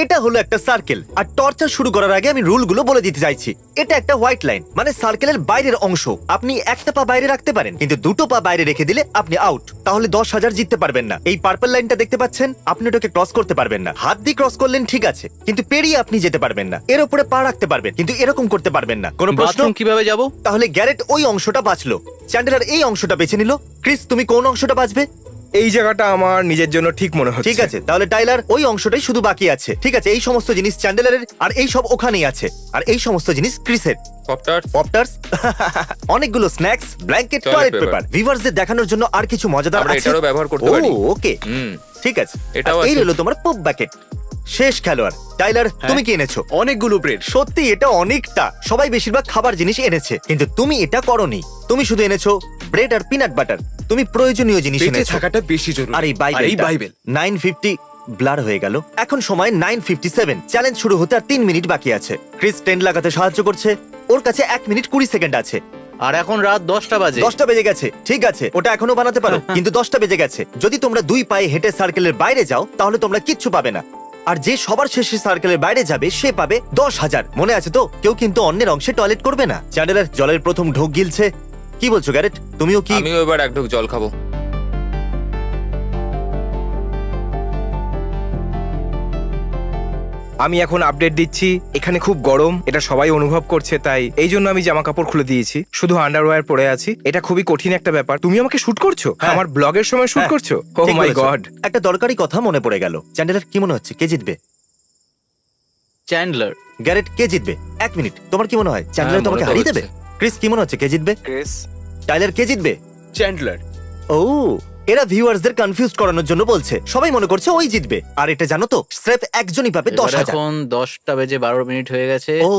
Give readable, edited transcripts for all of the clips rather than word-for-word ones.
এটা হলো একটা সার্কেল, আর টর্চার শুরু করার আগে আমি রুলগুলো বলে দিতে চাইছি। এটা একটা হোয়াইট লাইন, মানে সার্কেলের বাইরের অংশ। আপনি একটা পা বাইরে রাখতে পারেন, কিন্তু দুটো পা বাইরে রেখে দিলে আপনি আউট। তাহলে 10,000 জিততে পারবেন না। এই পার্পল লাইনটা দেখতে পাচ্ছেন, আপনি ওটাকে ক্রস করতে পারবেন না। হাত দিয়ে ক্রস করলেন ঠিক আছে, কিন্তু পেরিয়ে আপনি যেতে পারবেন না। এর উপরে পা রাখতে পারবেন, কিন্তু এরকম করতে পারবেন না। কোনো প্রশ্ন? বাথরুম কিভাবে যাব? তাহলে গ্যারেট ওই অংশটা বাঁচলো, চ্যান্ডেলার এই অংশটা বেছে নিল। ক্রিস, তুমি কোন অংশটা বাঁচবে? এই জায়গাটা আমার নিজের জন্য ঠিক মনে হচ্ছে। ঠিক আছে, তাহলে টাইলার ওই অংশটাই শুধু বাকি আছে। ঠিক আছে, এই সমস্ত জিনিস চ্যান্ডেলারের, আর এই সব ওখানেই আছে। আর এই সমস্ত জিনিস ক্রিসের। পপটার্স, অনেকগুলো snacks, blanket, Toilet toilet paper। Paper. ভিউয়ার্সদের দেখানোর জন্য আর কিছু মজাদার আমরা আছে? এটারও ব্যবহার করতে পারি। ওকে, হুম। ঠিক আছে। এটাও আর এই আছে। হলো তোমার পপ ব্যাকেট। শেষ খেলোয়াড় টাইলার, তুমি কি এনেছো? অনেকগুলো ব্রেড। সত্যি এটা অনেকটা। সবাই বেশিরভাগ খাবার জিনিস এনেছে, কিন্তু তুমি এটা করোনি। তুমি শুধু এনেছো ব্রেড আর পিনাট বাটার। তুমি প্রয়োজনীয় জিনিস বেঁচে এনেছো। থাকাটা বেশি জরুরি। আর এই বাইবেল 950 ব্লার হয়ে গেল। এখন সময় 9:57। চ্যালেঞ্জ শুরু হতে আর 3 মিনিট বাকি আছে। ক্রিস টেন্ট লাগাতে সাহায্য করছে। ওর কাছে 1 মিনিট 20 সেকেন্ড আছে। আর এখন রাত 10টা বাজে। 10টা বেজে গেছে। ঠিক আছে, ওটা এখনো বানাতে পারো, কিন্তু 10টা বেজে গেছে। যদি তোমরা 2 পায়ে হেঁটে সার্কেলের বাইরে যাও, তাহলে তোমরা কিচ্ছু পাবে না। আর যে সবার শেষে সার্কেলের বাইরে যাবে সে পাবে 10,000। মনে আছে তো? কেউ কিন্তু অন্যের অংশে টয়লেট করবে না। চ্যান্ডেলার জলের প্রথম ঢোক গিলছে। কি বলছো গ্যারেট, তুমিও কি? আমিও এবার এক ঢোক জল খাবো। আমি এখন আপডেট দিচ্ছি, এখানে খুব গরম, এটা সবাই অনুভব করছে, তাই এই জন্য আমি জামা কাপড় খুলে দিয়েছি, শুধু আন্ডারওয়্যার পরে আছি। এটা খুবই কঠিন একটা ব্যাপার। তুমি আমাকে শুট করছো? হ্যাঁ। আমার ব্লগের সময় শুট হ্যাঁ, করছো? ও ঠিক মাই বলেছো। গড। একটা দরকারি কথা মনে পড়ে গেল। চ্যান্ডেলার, কি মনে হচ্ছে কে জিতবে? চ্যান্ডলার। গ্যারেট, কে জিতবে? 1 মিনিট, তোমার কি মনে হয় চ্যান্ডেলার হ্যাঁ, তোমাকে মনে তো হারিয়ে দেবে? হচ্ছে। ক্রিস, কি মনে হচ্ছে কে জিতবে? ক্রিস, টাইলার, কে জিতবে? চ্যান্ডলার। ও, এরা ভিউয়ার্সদের কনফিউজ করানোর জন্য বলছে। সবাই মনে করছে ওই জিতবে। আর এটা জানো তো, স্রেফ একজনই পাবে এবার 10,000। এখন 10টা বেজে 12 মিনিট হয়ে গেছে। ও,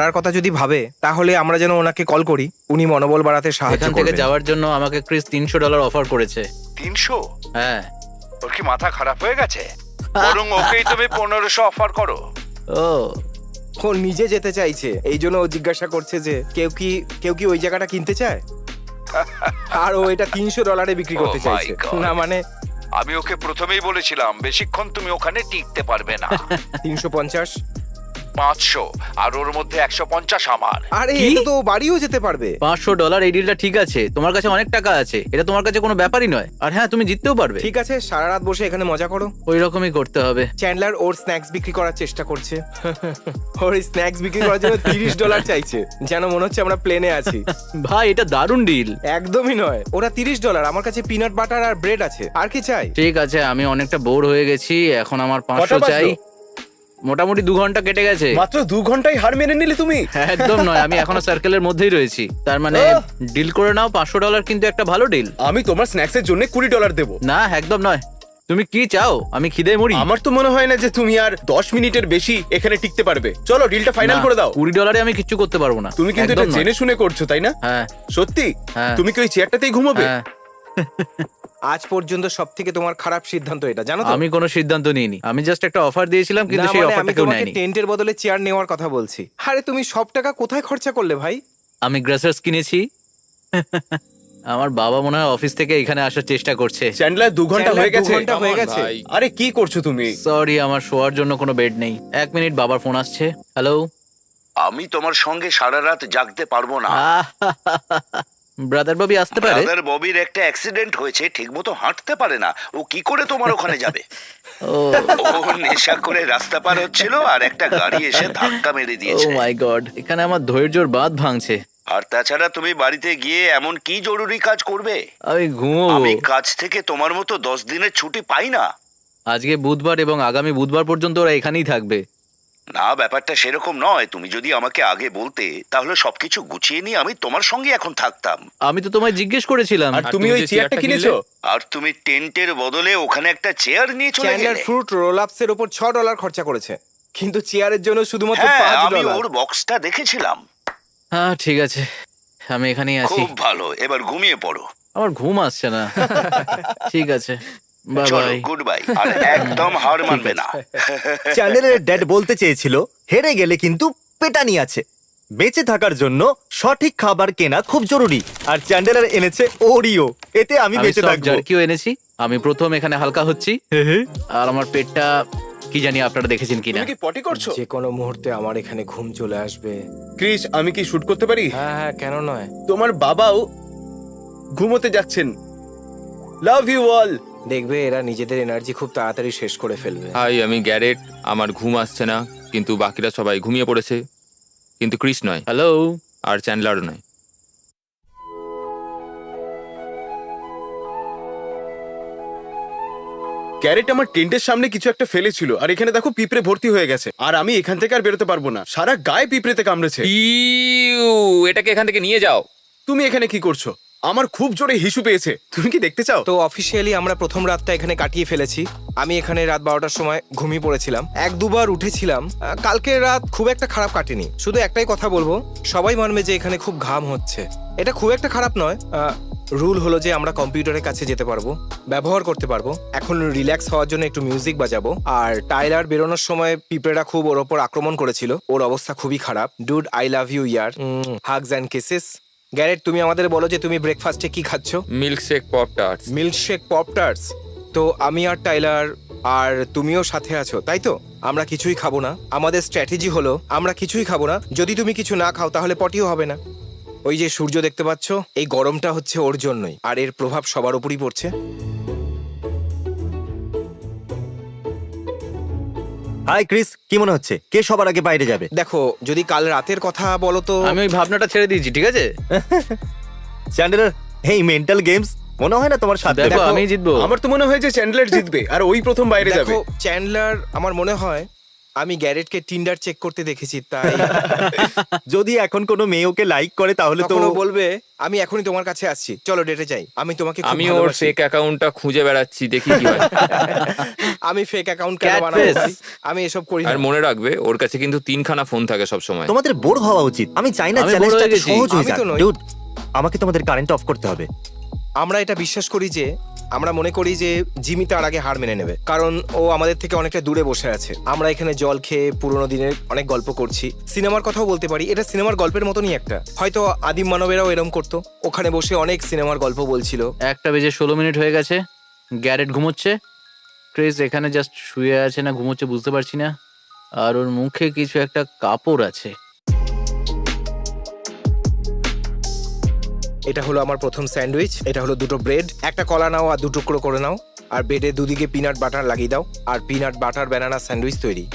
আর কথা যদি ভাবে, তাহলে আমরা যেন ওনাকে কল করি, উনি মনোবল বাড়াতে সাহায্য এখান থেকে করবেন। যাওয়ার জন্য আমাকে ক্রিস $300 অফার করেছে। 300? হ্যাঁ। ওর কি মাথা খারাপ হয়ে গেছে? বরং ওকেই তুমি 1500 অফার করো। ও, ও নিজে যেতে চাইছে, এই জন্য ও জিজ্ঞাসা করছে যে কেউ কি ওই জায়গাটা কিনতে চায়। আর ও এটা $300 বিক্রি করতে Oh my চাইছে। God. না মানে আমি ওকে প্রথমেই বলেছিলাম বেশিক্ষণ তুমি ওখানে টিকতে পারবে না। 350। 500, আর ওর মধ্যে 150 আমার। আরে কি? এটা তো ও বাড়িও যেতে পারবে। $500 এই ডিলটা ঠিক আছে। তোমার কাছে অনেক টাকা আছে, এটা তোমার কাছে কোনো ব্যাপারই নয়। আর হ্যাঁ, তুমি জিততেও পারবে। ঠিক আছে, সারা রাত বসে এখানে মজা করো। ওই রকমই করতে হবে। চ্যান্ডলার ওর স্ন্যাক্স বিক্রি করার চেষ্টা করছে। ওর স্ন্যাক্স বিক্রি করার জন্য $30 চাইছে, যেন মনে হচ্ছে আমরা প্লেনে আছি। ভাই, এটা দারুণ ডিল। একদমই নয়, ওরা $30। আমার কাছে পিনাট বাটার আর ব্রেড আছে, আর কি চাই? ঠিক আছে, আমি অনেকটা বোর হয়ে গেছি। এখন আমার 500 কটা চাই। বাজলো? মোটামুটি 2 ঘন্টা কেটে গেছে। মাত্র 2 ঘন্টায় হার মেনে নিলে তুমি? একদম নয়, আমি এখনো সার্কেলের মধ্যেই রয়েছি। তার মানে ডিল করে নাও। $500 কিন্তু একটা ভালো ডিল। আমি তোমার স্ন্যাক্সের জন্য $20 দেবো। না, একদম নয়। তুমি কি চাও? আমি খিদে মরি। আমার তো মনে হয় না যে তুমি আর 10 মিনিটের বেশি এখানে টিকতে পারবে। চলো ডিলটা ফাইনাল না, করে দাও। $20 আমি কিচ্ছু করতে পারবো না। তুমি কিন্তু এটা একদম নয়। জেনে শুনে করছো, তাই না? হ্যাঁ, সত্যি? হ্যাঁ। তুমি কি ওই চেয়ারটাতেই ঘুমাবে? হ্যাঁ। আজ পর্যন্ত সব থেকে তোমার খারাপ সিদ্ধান্ত এটা, জানো তো? আমি কোনো সিদ্ধান্ত নিইনি। আমি জাস্ট একটা অফার দিয়েছিলাম, কিন্তু না, সেই মানে আমি অফারটা কেউ তোমাকে নেয়নি। টেন্টের বদলে চেয়ার নেওয়ার কথা বলছি। আরে তুমি সব টাকা কোথায় খরচা করলে ভাই? আমি গ্রাসার্স কিনেছি। আমার বাবা মনে হয় অফিস থেকে এখানে আসার চেষ্টা করছে। চ্যান্ডলার 2 ঘন্টা চ্যান্ডলার হয়ে গেছে। 2 ঘন্টা হয়ে Come on, গেছে। ভাই। আরে কি করছো তুমি? সরি, আমার শোয়ার জন্য কোনো বেড নেই। 1 মিনিট, বাবার ফোন আসছে। হ্যালো। আমি তোমার সঙ্গে সারা রাত জাগতে পারবো না। ব্রাদার ববি আসতে পারে। ব্রাদার ববির একটা অ্যাক্সিডেন্ট হয়েছে, ঠিকমতো হাঁটতে পারে না। ও কি করে তোমার ওখানে যাবে? ও ও নেশা করে রাস্তা পার হচ্ছিল আর একটা গাড়ি এসে ধাক্কা মেরে ও দিয়েছে। মাই গড, এখানে আমার ধৈর্যর বাঁধ ভাঙছে। আর তাছাড়া তুমি বাড়িতে গিয়ে এমন কি জরুরি কাজ করবে? আমি ঘুমোবো। আমি কাজ থেকে তোমার মতো 10 দিনের ছুটি পাই না। আজকে বুধবার এবং আগামী বুধবার পর্যন্ত ওরা এখানেই থাকবে। না, ব্যাপারটা সেরকম নয়। তুমি যদি আমাকে আগে বলতে তাহলে সবকিছু গুছিয়ে নিয়ে আমি তোমার সঙ্গে এখন থাকতাম। আমি তো তোমায় জিজ্ঞেস করেছিলাম। আর তুমি ওই যে চেয়ারটা চেয়ারটা কিনেছো? আর তুমি টেন্টের বদলে ওখানে একটা চেয়ার নিয়ে চলে চ্যান্ডলার গেলে। ফ্রুট রোল আপস এর উপর $6 খরচা করেছে, কিন্তু চেয়ারের জন্য শুধুমাত্র হ্যাঁ, আমি $5। ওর বক্সটা দেখেছিলাম। হ্যাঁ ঠিক আছে, আমি এখানেই আছি। খুব ভালো, এবার ঘুমিয়ে পড়ো। আমার ঘুম আসছে না। ঠিক আছে, বাই চলো, বাই। Good bye. আর একদম হার মানবে না। চ্যান্ডেলের ড্যাড বলতে চেয়েছিল হেরে গেলে কিন্তু পেটানি আছে। বেঁচে থাকার জন্য সঠিক খাবার কেনা খুব জরুরি, আর চ্যান্ডেলার এনেছে ওরিও। এতে আমি আমি বেঁচে সব থাকবো। জার্কিও এনেছি। আমি প্রথম এখানে হালকা হচ্ছি, আর আমার পেটটা কি জানি আপনারা দেখেছেন কিনা। তুমি কি পটি করছো? যে কোনো মুহূর্তে আমার এখানে ঘুম চলে আসবে। ক্রিস, আমি কি শুট করতে পারি? হ্যাঁ হ্যাঁ, কেন নয়। তোমার বাবাও ঘুমোতে যাচ্ছেন। Love you all. দেখবে এরা নিজেদের এনার্জি খুব তাড়াতাড়ি শেষ করে ফেলবে। হাই, আমি গ্যারেট। আমার ঘুম আসছে না, কিন্তু বাকিরা সবাই ঘুমিয়ে পড়েছে, কিন্তু ক্রিস নয়, হ্যালো। আর চ্যান্ডলারও নয়। ক্যারেট আমার টেন্টের সামনে কিছু একটা ফেলেছিল, আর এখানে দেখো পিঁপড়ে ভর্তি হয়ে গেছে। আর আমি এখান থেকে আর বেরোতে পারবো না, সারা গায়ে পিঁপড়েতে কামড়েছে। ইউ, এটাকে এখান থেকে নিয়ে যাও। তুমি এখানে কি করছো? আমার খুব জোরে হিসু পেয়েছে, তুমি কি দেখতে চাও? তো অফিসিয়ালি আমরা প্রথম রাতটা এখানে কাটিয়ে ফেলেছি। আমি এখানে রাত 12টার সময় ঘুমিয়ে পড়েছিলাম, 1-2 বার উঠেছিলাম। কালকের রাত খুব একটা খারাপ কাটেনি। শুধু একটাই কথা বলবো, সবাই মানবে যে এখানে খুব ঘাম হচ্ছে। এটা খুব একটা খারাপ নয়। রুল হলো যে আমরা কম্পিউটারের কাছে যেতে পারবো, ব্যবহার করতে পারবো। এখন রিল্যাক্স হওয়ার জন্য একটু মিউজিক বাজাবো। আর টাইলার বেরোনোর সময় পিঁপড়েরা খুব ওর ওপর আক্রমণ করেছিল, ওর অবস্থা খুবই খারাপ। ডুড, আই লাভ ইউ ইয়ার। Hugs and kisses. গ্যারেট, তুমি আমাদের বলো যে তুমি ব্রেকফাস্টে কি খাচ্ছ? Milkshake pop tarts. Milkshake pop tarts. তো আমি আর টাইলার আর তুমিও সাথে আছো, তাই তো? আমরা কিছুই খাবো না। আমাদের স্ট্র্যাটেজি হলো আমরা কিছুই খাবো না। যদি তুমি কিছু না খাও তাহলে পটিও হবে না। ওই যে সূর্য দেখতে পাচ্ছ, এই গরমটা হচ্ছে ওর জন্যই, আর এর প্রভাব সবার উপরই পড়ছে। হাই ক্রিস, কি মনে হচ্ছে কে সবার আগে বাইরে যাবে? দেখো, যদি কাল রাতের কথা বলো তো আমি ওই ভাবনাটা ছেড়ে দিয়েছি, ঠিক আছে? চ্যান্ডেলার, এই মেন্টাল গেমস মনে হয় না তোমার সাথে। দেখো, আমি জিতবো। আমার তো মনে হয় যে চ্যান্ডলার জিতবে, আর ওই প্রথম বাইরে যাবে। দেখো চ্যান্ডলার, আমার মনে হয় আমি গ্যারেটকে টিন্ডার চেক করতে দেখেছি, তাই যদি এখন কোনো মেয়ে ওকে লাইক করে তাহলে তো তখন ও বলবে আমি এখনই তোমার কাছে আসছি, চলো ডেটে যাই। আমি তোমাকে খুব আমি ওর ভালোবাসি। ফেক অ্যাকাউন্টটা খুঁজে বেড়াচ্ছি, দেখি কি হয়। আমি ফেক অ্যাকাউন্ট কেন Cat বানাবো? face। আমি এসব করি না। আর মনে রাখবে, ওর কাছে কিন্তু 3খানা ফোন থাকে সব সময়। তোমাদের বোর হওয়া উচিত। আমি চাই না আমি চ্যালেঞ্জটা bore হয়ে গেছি। সহজ হয়ে আমি যাক। তো নই। Dude, আমাকে তোমাদের কারেন্ট অফ করতে হবে। আমরা এটা বিশ্বাস করি যে আমরা মনে করি যে জিমি তার আগে হার মেনে নেবে, কারণ ও আমাদের থেকে অনেকটা দূরে বসে আছে। আমরা এখানে জল খেয়ে পুরোনো দিনের অনেক গল্প করছি। সিনেমার কথাও বলতে পারি, এটা সিনেমার গল্পের মতনই একটা। হয়তো আদিম মানবেরাও এরকম করতো, ওখানে বসে অনেক সিনেমার গল্প বলছিল। 1:16 হয়ে গেছে। গ্যারেট ঘুমোচ্ছে, ক্রিস এখানে জাস্ট শুয়ে আছে না ঘুমোচ্ছে বুঝতে পারছি না। আর ওর মুখে কিছু একটা কাপড় আছে। এটা হলো আমার প্রথম স্যান্ডউইচ। এটা হলো 2টো ব্রেড, একটা কলা নাও আর 2 টুকরো করে নাও, আর ব্রেডে দুদিকে পিনাট বাটার লাগিয়ে দাও, আর পিনাট বাটার ব্যানানা স্যান্ডউইচ তৈরি।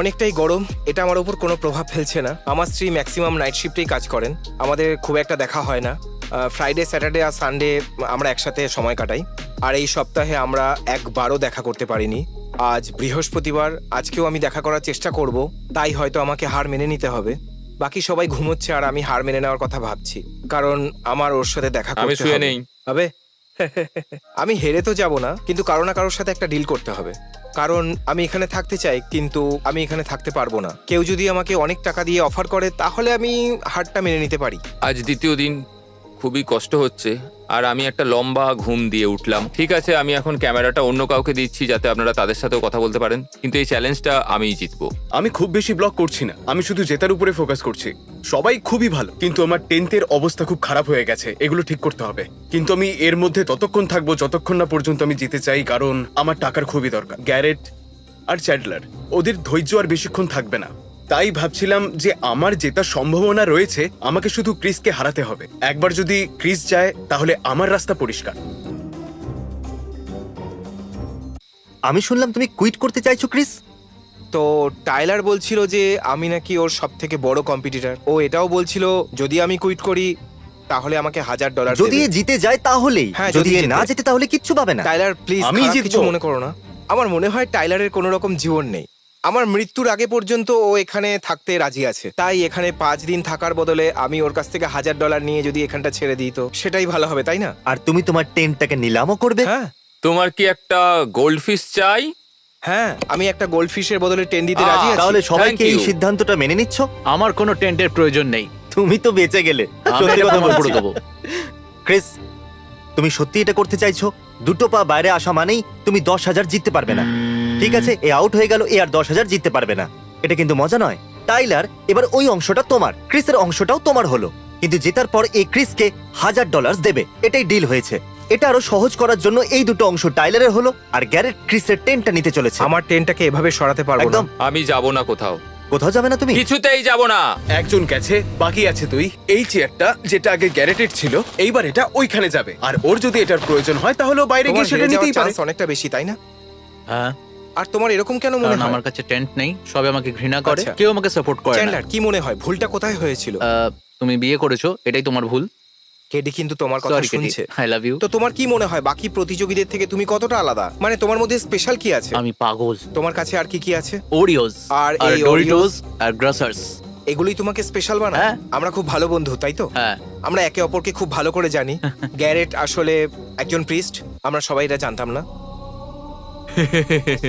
অনেকটাই গরম, এটা আমার উপর কোনো প্রভাব ফেলছে না। আমার স্ত্রী ম্যাক্সিমাম নাইট শিফটেই কাজ করেন, আমাদের খুব একটা দেখা হয় না। ফ্রাইডে, স্যাটারডে আর সানডে আমরা একসাথে সময় কাটাই। আর এই সপ্তাহে আমরা একবারও দেখা করতে পারিনি। আজ বৃহস্পতিবার, আজকেও আমি দেখা করার চেষ্টা করব, তাই হয়তো আমাকে হার মেনে নিতে হবে। বাকি সবাই ঘুমোচ্ছে আর আমি হার মেনে নেওয়ার কথা ভাবছি, কারণ আমার ওর সাথে দেখা আমি করতে শুয়ে হবে। নেই। হবে আমি হেরে তো যাব না, কিন্তু কারো না কারোর সাথে একটা ডিল করতে হবে। কারণ আমি এখানে থাকতে চাই, কিন্তু আমি এখানে থাকতে পারবো না। কেউ যদি আমাকে অনেক টাকা দিয়ে অফার করে তাহলে আমি হারটা মেনে নিতে পারি। আজ দ্বিতীয় দিন, খুবই কষ্ট হচ্ছে, আর আমি একটা লম্বা ঘুম দিয়ে উঠলাম। ঠিক আছে, আমি এখন ক্যামেরাটা অন্য কাউকে দিচ্ছি যাতে আপনারা তাদের সাথেও কথা বলতে পারেন, কিন্তু এই চ্যালেঞ্জটা আমিই জিতবো। আমি খুব বেশি ব্লগ করছি না, আমি শুধু জেতার উপরে ফোকাস করছি। সবাই খুবই ভালো, কিন্তু আমার 10th-এর অবস্থা খুব খারাপ হয়ে গেছে, এগুলো ঠিক করতে হবে। কিন্তু আমি এর মধ্যে ততক্ষণ থাকবো যতক্ষণ না পর্যন্ত আমি জিতে চাই, কারণ আমার টাকার খুবই দরকার। গ্যারেট আর চ্যান্ডলার, ওদের ধৈর্য আর বেশিক্ষণ থাকবে না। তাই ভাবছিলাম যে আমার জেতার সম্ভাবনা রয়েছে, আমাকে শুধু ক্রিসকে হারাতে হবে। একবার যদি ক্রিস যায় তাহলে আমার রাস্তা পরিষ্কার। আমি শুনলাম তুমি কুইট করতে চাইছো ক্রিস। তো টাইলার বলছিল যে আমি নাকি ওর সব থেকে বড় কম্পিটিটর। ও এটাও বলছিল যদি আমি কুইট করি তাহলে আমাকে $1000 যদি এ জিতে যায় তাহলেই, হ্যাঁ, যদি যদি এ জিতে। না যেতে তাহলে কিচ্ছু পাবে না। টাইলার প্লিজ, আমি আমি জিতবো। কিছু মনে করো না। আমার মনে হয় টাইলারের কোনো রকম জীবন নেই। আমার মৃত্যুর আগে পর্যন্ত ও এখানে থাকতে রাজি আছে। তাই এখানে 5 দিন থাকার বদলে আমি ওর কাছ থেকে $1000 নিয়ে যদি এখানটা ছেড়ে দিই তো সেটাই ভালো হবে, তাই না? আর তুমি তোমার টেন্টটাকে নিলামও করবে। হ্যাঁ তোমার কি একটা গোল্ডফিশ চাই? হ্যাঁ, আমি একটা গোল্ডফিশের বদলে 10 দিতে রাজি আছি। তাহলে সবাইকে Thank এই you. সিদ্ধান্তটা মেনে নিচ্ছ? আমার কোনো টেন্টের প্রয়োজন নেই। তুমি তো বেঁচে গেলে। আমি সত্যি এটা কথা প্রমাণ করে বলছি। দেবো। ক্রিস, তুমি সত্যি এটা করতে চাইছো? দুটো পা বাইরে আসা মানেই তুমি 10,000 জিততে পারবে না। ঠিক আছে, এ আউট হয়ে গেল, এ আর 10,000 জিততে পারবে না। এটা কিন্তু মজা নয়। টাইলার, এবার ওই অংশটা তোমার, ক্রিসের অংশটাও তোমার হলো। কিন্তু জেতার পর এই ক্রিসকে $1000 দেবে, এটাই ডিল হয়েছে। এটা আরো সহজ করার জন্য এই দুটো অংশ টাইলারের হলো, আর গ্যারেট ক্রিসের টেনটা নিতে চলেছে। আমার টেনটাকে এভাবে সরাতে পারবো না। একদম। আমি যাব না কোথাও, কোথাও যাবে না তুমি? কিছুতেই যাব না। একজন গেছে, বাকি আছে তুই। এই চেয়ারটা যেটা আগে গ্যারেটেড ছিল, এইবার এটা ওইখানে যাবে। আর ওর যদি এটার প্রয়োজন হয় তাহলে ও বাইরে তোমার গিয়ে সেটা হেরে যাওয়ার নিতেই পারে। চান্স অনেকটা বেশি, তাই না? হ্যাঁ, আর তোমার এরকম কেন মনে কারণ হয়? আমার কাছে টেন্ট নেই, সবাই আমাকে ঘৃণা করে, আচ্ছা। কেউ আমাকে সাপোর্ট করে না। চ্যান্ডলার, কি মনে হয় ভুলটা কোথায় হয়েছিল? তুমি বিয়ে করেছো, এটাই তোমার ভুল। কেডি কিন্তু তোমার কথা সরি শুনছে। I love you. তো তোমার কি মনে হয় বাকি প্রতিযোগীদের থেকে তুমি কতটা আলাদা? মানে তোমার মধ্যে স্পেশাল কি আছে? আমি পাগল। তোমার কাছে আর কি কি আছে? ওরিওস আর আর এই ডোরিটোস আর গ্রাসার্স। এগুলোই তোমাকে স্পেশাল বানায়? হ্যাঁ। আমরা খুব ভালো বন্ধু, তাই তো? হ্যাঁ, আমরা একে অপরকে খুব ভালো করে জানি। গ্যারেট আসলে একজন প্রিস্ট, আমরা সবাই এটা জানতাম না।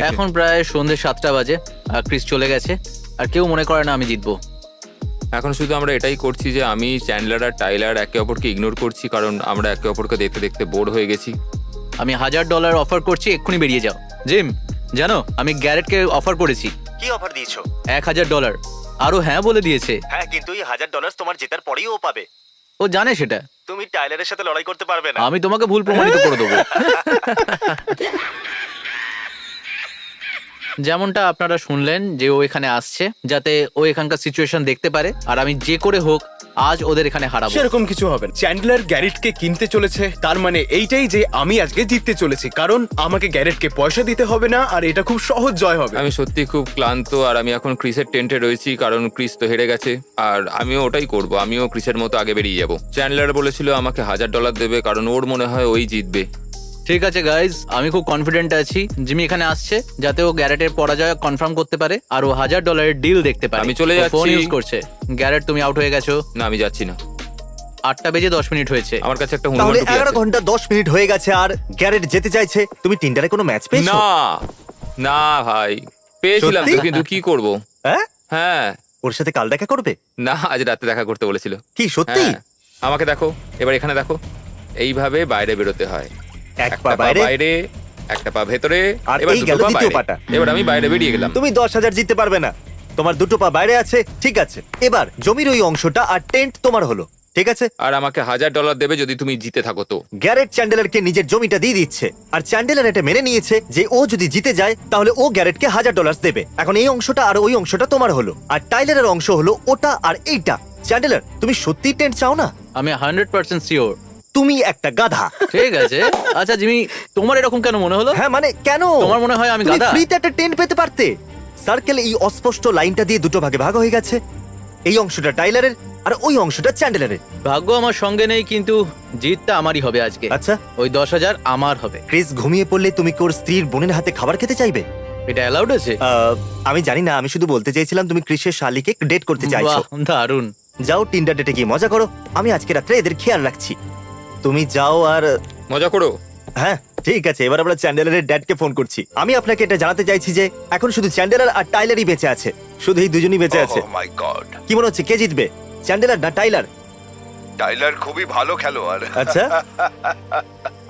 এখন প্রায় সন্ধ্যে 7টা বাজে, আর ক্রিস চলে গেছে, আর কেউ মনে করে না আমি জিতবো। এখন শুধু আমরা এটাই করছি যে আমি, চ্যান্ডলার আর টাইলার একে অপরকে ইগনোর করছি, কারণ আমরা একে অপরকে দেখতে দেখতে বোর হয়ে গেছি। আমি $1000 অফার করছি, এক্ষুনি বেরিয়ে যাও। জিম, জানো আমি গ্যারেটকে অফার করেছি কি অফার দিয়েছো? $1000। আরো হ্যাঁ বলে দিয়েছে। হ্যাঁ, কিন্তু এই $1000 তোমার জেতার পরেই ও পাবে। ও জানে সেটা। তুমি টাইলারের সাথে লড়াই করতে পারবে না। আমি তোমাকে ভুল প্রমাণিত করে দেবো। যেমনটা আপনারা শুনলেন যে ও এখানে আসছে যাতে ও এখানকার সিচুয়েশন দেখতে পারে, আর আমি যে করে হোক আজ ওদের এখানে হারাবো। সেরকম কিছু হবে না। চ্যান্ডলার গ্যারেটকে কিনতে চলেছে, তার মানে এইটাই যে আমি আজকে জিততে চলেছি, কারণ আমাকে গ্যারেটকে পয়সা দিতে হবে না, আর এটা খুব সহজ জয় হবে। আমি সত্যি খুব ক্লান্ত, আর আমি এখন ক্রিসের টেন্টে রয়েছি, কারণ ক্রিস তো হেরে গেছে। আর আমিও ওটাই করব, আমিও ক্রিসের মতো আগে বেরিয়ে যাব। চ্যান্ডলার বলেছিল আমাকে $1000 দেবে, কারণ ওর মনে হয় ওই জিতবে। ঠিক আছে গাইজ, আমি খুব কনফিডেন্ট আছি জিমি এখানে আসছে যাতে ও গ্যারেটের পরাজয় কনফার্ম করতে পারে আর ও $1000 ডিল দেখতে পারে। আমি চলে যাচ্ছি। ফোন ইউজ করছে। গ্যারেট, তুমি আউট হয়ে গেছো। না, আমি যাচ্ছি না। 8টা বেজে 10 মিনিট হয়েছে। আমার কাছে একটা তাহলে হুমকি 11 আছে। ঘন্টা 10 মিনিট হয়ে গেছে আর গ্যারেট যেতে চাইছে। তুমি টিন্ডারে কোনো ম্যাচ পেয়েছো? না না ভাই, পেয়েছিলাম তো, সত্যি? কিন্তু কি করব? হ্যাঁ, হ্যাঁ, ওর সাথে কাল দেখা করবে? না, আজ রাতে দেখা করতে বলেছিল। কি সত্যি? হ্যাঁ, আমাকে দেখো, এবার এখানে দেখো, এইভাবে বাইরে বেরোতে হয়। এক একটা পা পা বাইরে, বাইরে, একটা পা ভেতরে, আর এবার এই দুটো গেল পা দ্বিতীয় বাইরে। পাটা। এবার আমি বাইরে বেরিয়ে গেলাম। তুমি 10,000 জিততে পারবে না, তোমার দুটো পা বাইরে আছে। ঠিক আছে, এবার জমির ওই অংশটা আর টেন্ট তোমার হলো। ঠিক আছে, আর আমাকে $1000 দেবে যদি তুমি জিতে থাকো তো। গ্যারেট চ্যান্ডেলারকে নিজের জমিটা দিয়ে দিচ্ছে, আর চ্যান্ডেলার এটা মেনে নিয়েছে যে ও যদি জিতে যায় তাহলে ও গ্যারেটকে $1000 দেবে। এখন এই অংশটা আর ওই অংশটা তোমার হলো, আর টাইলারের অংশ হলো ওটা আর এইটা। চ্যান্ডেলার, তুমি সত্যিই টেন্ট চাও না? আমি 100% শিওর। তুমি একটা গাধা। ঠিক আছে। আচ্ছা জিমি, তোমার এরকম কেন মনে হলো? হ্যাঁ মানে কেন? তোমার মনে হয় আমি তুমি গাধা? ফ্রিতে একটা টেন্ট পেতে পারতে। সার্কেল এই অস্পষ্ট লাইনটা দিয়ে দুটো ভাগে ভাগ হয়ে গেছে। এই অংশটা টাইলারের আর ওই অংশটা চ্যান্ডেলারের। ভাগ্য আমার সঙ্গে নেই, কিন্তু জিতটা আমারই হবে আজকে। আচ্ছা, ওই 10,000 আমার হবে। ক্রিস ঘুমিয়ে পড়লে তুমি কি ওর স্ত্রীর বোনের হাতে খাবার খেতে চাইবে? এটা অ্যালাউড আছে? আমি জানি না, আমি শুধু বলতে চাইছিলাম তুমি ক্রিসের শালিকে ডেট করতে চাইছো। বাহ, দারুণ। যাও টিন্ডার ডেটে গিয়ে মজা করো, আমি আজকে রাত্রে এদের খেয়াল রাখছি। তুমি যাও আর মজা করো। হ্যাঁ ঠিক আছে, এবার আমরা চ্যান্ডেলারের ড্যাডকে ফোন করছি। আমি আপনাকে এটা জানাতে চাইছি যে এখন শুধু চ্যান্ডেলার আর টাইলারই বেঁচে আছে, শুধু এই দুজনই বেঁচে আছে। ও মাই গড, কি মনে হচ্ছে কে জিতবে, চ্যান্ডেলার না টাইলার? টাইলার খুবই ভালো খেলোয়াড়। আচ্ছা,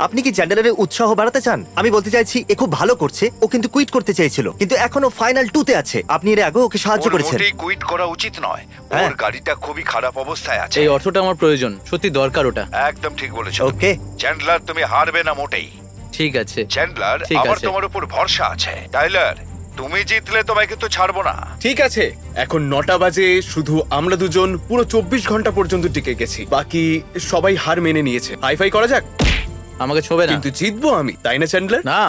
আপনি কি চ্যান্ডেলারের উৎসাহ বাড়াতে চান? আমি বলতে চাইছি এ খুব ভালো করছে, ও কিন্তু কুইট করতে চেয়েছিল, কিন্তু এখনো ফাইনাল 2-তে আছে। আপনি এর আগে ওকে সাহায্য ওর করেছেন। মোটেই কুইট করা উচিত নয়। হ্যাঁ। ওর গাড়িটা খুবই খারাপ অবস্থায় আছে। এই অর্থটা আমার প্রয়োজন, সত্যি দরকার ওটা। একদম ঠিক বলেছো। ওকে, চ্যান্ডলার, তুমি হারবে না মোটেই। ঠিক আছে। চ্যান্ডলার, ঠিক আমার আছে। তোমার উপর ভরসা আছে। টাইলার, তুমি জিতলে তোমায় কিন্তু ছাড়বো না। ঠিক আছে, এখন 9টা বাজে, শুধু আমরা দুজন পুরো 24 ঘন্টা পর্যন্ত টিকে গেছি, বাকি সবাই হার মেনে নিয়েছে। হাই ফাই করা যাক। আমাকে ছোবে না। কিন্তু জিতবো আমি, তাই না চ্যান্ডলার? না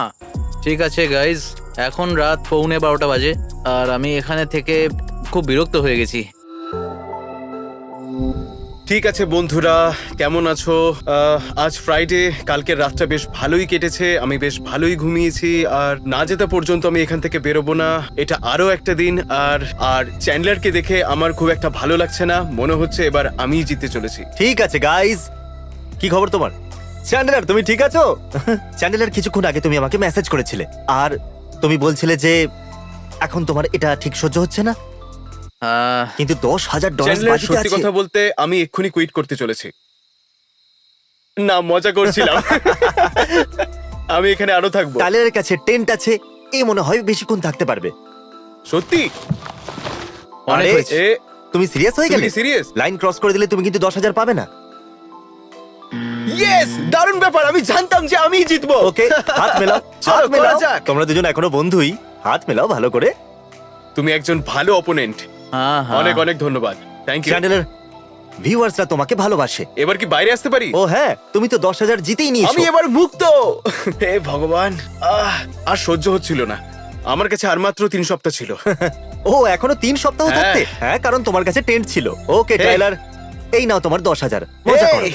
ঠিক আছে গাইজ, এখন রাত 11:15 বাজে আর আমি এখানে থেকে খুব বিরক্ত হয়ে গেছি। ঠিক আছে বন্ধুরা, কেমন আছো? আজ ফ্রাইডে, কালকের রাতটা বেশ ভালোই কেটেছে, আমি বেশ ভালোই ঘুমিয়েছি, আর না জেতা পর্যন্ত আমি এখান থেকে বেরোবো না। এটা আরো একটা দিন, আর চ্যান্ডলারকে দেখে আমার খুব একটা ভালো লাগছে না, মনে হচ্ছে এবার আমিই জিততে চলেছি। ঠিক আছে গাইজ, কি খবর তোমার? চ্যান্ডেলার, তুমি ঠিক আছো? চ্যান্ডেলার, কিছুক্ষণ আগে তুমি আমাকে মেসেজ করেছিলে আর তুমি বলছিলে যে এখন তোমার এটা ঠিক সহ্য হচ্ছে না, কিন্তু $10,000 চ্যান্ডলার, বাজিতে সত্যি আছে। কথা বলতে আমি এক্ষুনি কুইট করতে চলেছি। না, মজা করছিলাম। আমি এখানে আরো থাকবো। টাইলারের কাছে টেন্ট আছে, এই মনে হয় বেশিক্ষণ থাকতে পারবে। সত্যি? অনেক আরে, হয়েছে। এ, তুমি সিরিয়াস হয়ে তুমি গেলে? কি serious? লাইন ক্রস করে দিলে তুমি কিন্তু 10,000 পাবে না। ইয়েস, দারুণ ব্যাপার, আমি জানতাম যে আমিই জিতবো। ওকে, হাত মেলাও, চলো, হাত মেলাও। করা যাক। তোমরা দুজন এখনো বন্ধুই, হাত মেলাও ভালো করে। তুমি একজন ভালো অপোনেন্ট, হ্যাঁ হ্যাঁ, অনেক অনেক ধন্যবাদ। Thank you. চ্যান্ডেলার, ভিউয়ার্সরা তোমাকে ভালোবাসে। এবার কি বাইরে আসতে পারি? ও হ্যাঁ, তুমি তো 10,000 জিতেই নিয়েছো। আমি এবার মুক্ত। হে ভগবান, আর সহ্য হচ্ছিল না। আমার কাছে আর মাত্র 3 সপ্তাহ ছিল। ও এখনো 3 সপ্তাহ হ্যাঁ। থাকতে? হ্যাঁ, কারণ তোমার কাছে টেন্ট ছিল। ওকে Hey. টাইলার, এই নাও তোমার 10,000, মজা করো। এই,